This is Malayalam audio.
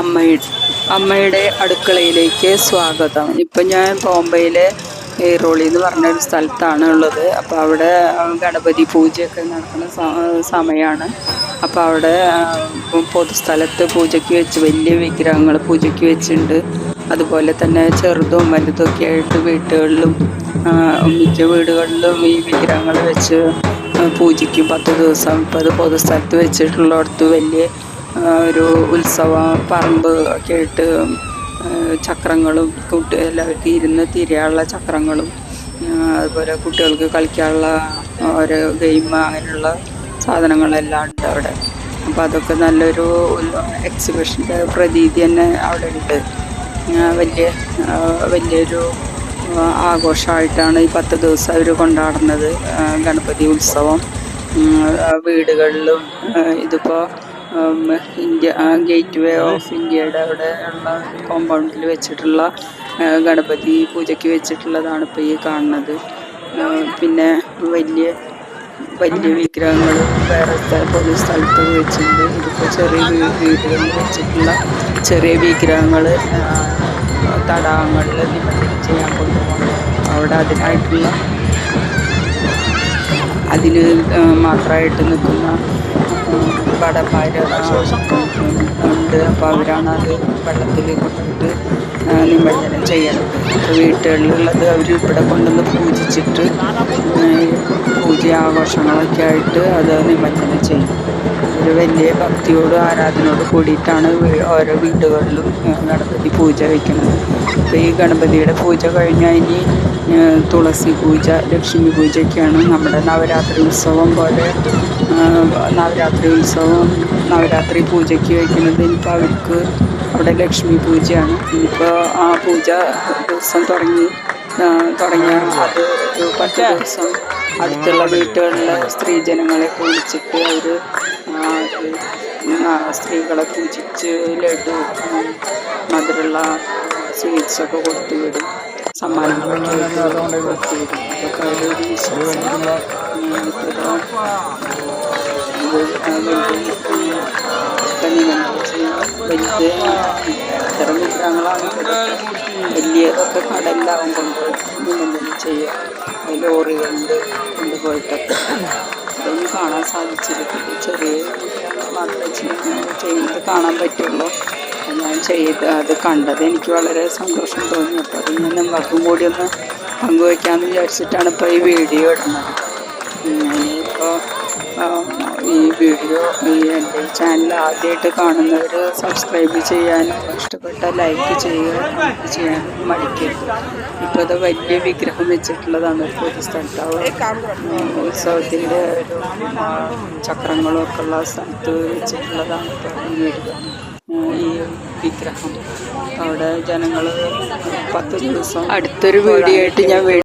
അമ്മയുടെ അടുക്കളയിലേക്ക് സ്വാഗതം. ഇപ്പം ഞാൻ ബോംബെയിലെ എയ്റോളി എന്ന് പറഞ്ഞൊരു സ്ഥലത്താണ് ഉള്ളത്. അപ്പോൾ അവിടെ ഗണപതി പൂജയൊക്കെ നടക്കുന്ന സമയമാണ്. അപ്പോൾ അവിടെ പൊതുസ്ഥലത്ത് പൂജയ്ക്ക് വെച്ച് വലിയ വിഗ്രഹങ്ങൾ പൂജയ്ക്ക് വെച്ചിട്ടുണ്ട്. അതുപോലെ തന്നെ ചെറുതും വലുതൊക്കെ ആയിട്ട് വീടുകളിലും മിക്ക വീടുകളിലും ഈ വിഗ്രഹങ്ങൾ വെച്ച് പൂജിക്കും 10 ദിവസം. ഇപ്പോൾ അത് പൊതുസ്ഥലത്ത് വെച്ചിട്ടുള്ളിടത്ത് വലിയ ഒരു ഉത്സവ പറമ്പ് ഒക്കെ ആയിട്ട് ചക്രങ്ങളും എല്ലാവർക്കും ഇരുന്ന് തിരിയാനുള്ള ചക്രങ്ങളും അതുപോലെ കുട്ടികൾക്ക് കളിക്കാനുള്ള ഓരോ ഗെയിം അങ്ങനെയുള്ള സാധനങ്ങളെല്ലാം ഉണ്ട് അവിടെ. അപ്പോൾ അതൊക്കെ നല്ലൊരു എക്സിബിഷൻ്റെ പ്രതീതി തന്നെ അവിടെ ഉണ്ട്. വലിയൊരു ആഘോഷമായിട്ടാണ് ഈ 10 ദിവസം അവർ കൊണ്ടാടുന്നത് ഗണപതി ഉത്സവം. വീടുകളിലും ഇതിപ്പോൾ ഗേറ്റ് വേ ഓഫ് ഇന്ത്യയുടെ അവിടെ ഉള്ള കോമ്പൗണ്ടിൽ വെച്ചിട്ടുള്ള ഗണപതി പൂജയ്ക്ക് വെച്ചിട്ടുള്ളതാണ് ഇപ്പോൾ ഈ കാണുന്നത്. പിന്നെ വലിയ വിഗ്രഹങ്ങൾ വേറെ പൊതു സ്ഥലത്ത് വെച്ചിട്ടുണ്ട്. ഇതിപ്പോൾ ചെറിയ വീടുകളിൽ വെച്ചിട്ടുള്ള ചെറിയ വിഗ്രഹങ്ങൾ തടാകങ്ങളിൽ നിമജ്ജനം ചെയ്യാൻ കൊണ്ടുപോകണം. അവിടെ അതിന് മാത്രമായിട്ട് നിൽക്കുന്ന ഭടന്മാർ ഉണ്ട്. അപ്പോൾ അവരാണ് അത് വെള്ളത്തിൽ കൊണ്ടിട്ട് നിമജ്ജനം ചെയ്യണം. അപ്പോൾ വീട്ടുകളിലുള്ളത് അവർ ഇവിടെ കൊണ്ടുവന്ന് പൂജിച്ചിട്ട് പൂജ ആഘോഷങ്ങളൊക്കെ ആയിട്ട് അത് നിമജ്ജനം ചെയ്യും. ഒരു വലിയ ഭക്തിയോടും ആരാധനയോട് കൂടിയിട്ടാണ് ഓരോ വീടുകളിലും ഗണപതി പൂജ വയ്ക്കുന്നത്. അപ്പോൾ ഈ ഗണപതിയുടെ പൂജ കഴിഞ്ഞാൽ ഇനി തുളസി പൂജ, ലക്ഷ്മി പൂജയൊക്കെയാണ്. നമ്മുടെ നവരാത്രി ഉത്സവം പോലെ നവരാത്രി പൂജയ്ക്ക് വയ്ക്കുന്നത്. ഇനിയിപ്പോൾ അവർക്ക് അവിടെ ലക്ഷ്മി പൂജയാണ്. ഇനിയിപ്പോൾ ആ പൂജ ദിവസം തുടങ്ങിയാൽ അത് ഒരു 10 ദിവസം അടുത്തുള്ള വീട്ടുകളിലെ സ്ത്രീജനങ്ങളെയൊക്കെ വിളിച്ചിട്ട് അവർ സ്ത്രീകളെ പൂജിച്ച് ലഡു മധുരമുള്ള സ്വീറ്റ്സൊക്കെ കൊടുത്തു വിടും. സമ്മാനങ്ങളൊക്കെ കൊടുത്തു വിടും. അതൊക്കെ അവരൊരു വിശ്വാസം. ഇത്തരം വിഗ്രഹങ്ങളാണ് വലിയതൊക്കെ കടലിലാവും നിമജ്ജനം ചെയ്യുക. ലോറികളിൽ കൊണ്ടുപോയിട്ടൊക്കെ അതൊന്നും കാണാൻ സാധിച്ചില്ല. ചെറിയ മാത്രമേ ചെയ്യുന്നത് കാണാൻ പറ്റുള്ളൂ. ഞാൻ അത് കണ്ടത് എനിക്ക് വളരെ സന്തോഷം തോന്നി. അപ്പോൾ അത് ഞാൻ നിങ്ങൾക്കും കൂടി ഒന്ന് പങ്കുവയ്ക്കാമെന്ന് വിചാരിച്ചിട്ടാണ് ഇപ്പോൾ ഈ വീഡിയോ ഇടുന്നത്. ഇപ്പോൾ ഈ വീഡിയോ എൻ്റെ ചാനൽ ആദ്യമായിട്ട് കാണുന്നവർ സബ്സ്ക്രൈബ് ചെയ്യാനും ഇഷ്ടപ്പെട്ട ലൈക്ക് ചെയ്യാനും മടിക്കരുത്. ഇപ്പോൾ അത് വലിയ വിഗ്രഹം വെച്ചിട്ടുള്ളതാണ് ഒരു പൊതുസ്ഥലത്ത്. ഉത്സവത്തിൻ്റെ ഒരു ചക്രങ്ങളും ഒക്കെ ഉള്ള സ്ഥലത്ത് വെച്ചിട്ടുള്ളതാണ് ഇപ്പോൾ ഈ വിഗ്രഹം. അവിടെ ജനങ്ങൾ 10 ദിവസം. അടുത്തൊരു വീഡിയോ ആയിട്ട് ഞാൻ